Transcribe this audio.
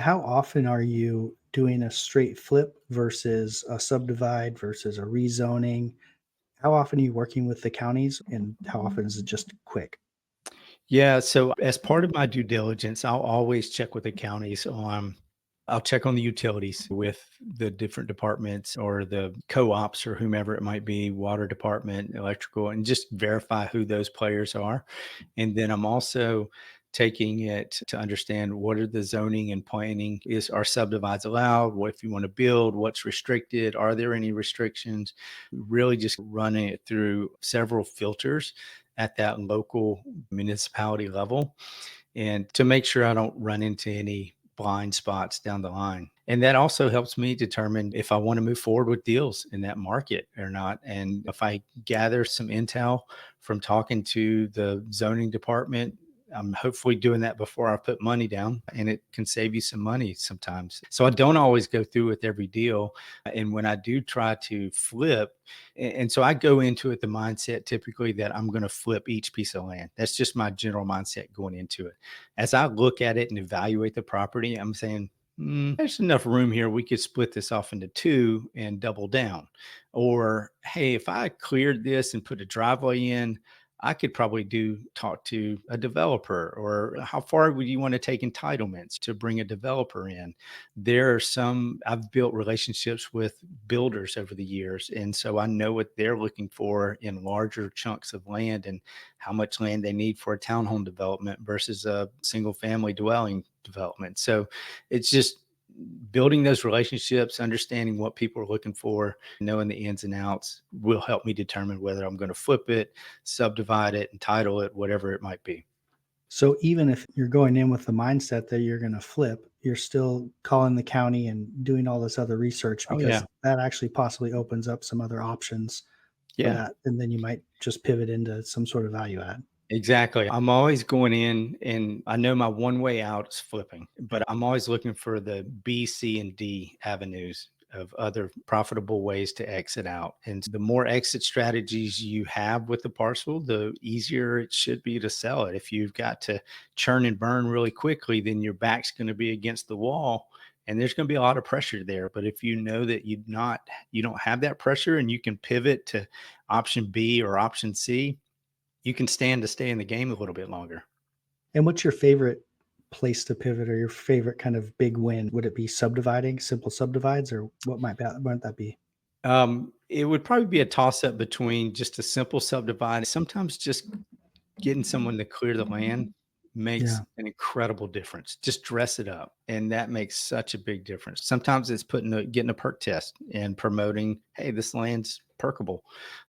How often are you doing a straight flip versus a subdivide versus a rezoning? How often are you working with the counties and how often is it just quick? Yeah, so as part of my due diligence, I'll always check with the counties on I'll check on the utilities with the different departments or the co-ops or whomever it might be, water department, electrical, and just verify who those players are. And then I'm also taking it to understand what are the zoning and planning is are subdivides allowed? What if you want to build? What's restricted? Are there any restrictions? Really just running it through several filters at that local municipality level and to make sure I don't run into any blind spots down the line. And that also helps me determine if I want to move forward with deals in that market or not. And if I gather some intel from talking to the zoning department, I'm hopefully doing that before I put money down, and it can save you some money sometimes. So I don't always go through with every deal. And when I do try to flip, and so I go into it the mindset typically that I'm going to flip each piece of land. That's just my general mindset going into it. As I look at it and evaluate the property, I'm saying, there's enough room here. We could split this off into two and double down. Or, hey, if I cleared this and put a driveway in, I could probably talk to a developer, or how far would you want to take entitlements to bring a developer in? There are some, I've built relationships with builders over the years. And so I know what they're looking for in larger chunks of land and how much land they need for a townhome development versus a single family dwelling development. So it's just building those relationships, understanding what people are looking for, knowing the ins and outs will help me determine whether I'm going to flip it, subdivide it, entitle it, whatever it might be. So even if you're going in with the mindset that you're going to flip, you're still calling the county and doing all this other research Oh, yeah. because that actually possibly opens up some other options for Yeah. that. And then you might just pivot into some sort of value add. Exactly. I'm always going in and I know my one way out is flipping, but I'm always looking for the B, C, and D avenues of other profitable ways to exit out. And the more exit strategies you have with the parcel, the easier it should be to sell it. If you've got to churn and burn really quickly, then your back's going to be against the wall and there's going to be a lot of pressure there. But if you know that you don't have that pressure and you can pivot to option B or option C, you can stand to stay in the game a little bit longer. And what's your favorite place to pivot or your favorite kind of big win? Would it be subdividing, simple subdivides, or what might that be? It would probably be a toss up between just a simple subdivide. Sometimes just getting someone to clear the land makes Yeah. an incredible difference. Just dress it up. And that makes such a big difference. Sometimes it's getting a perk test and promoting, hey, this land's perkable.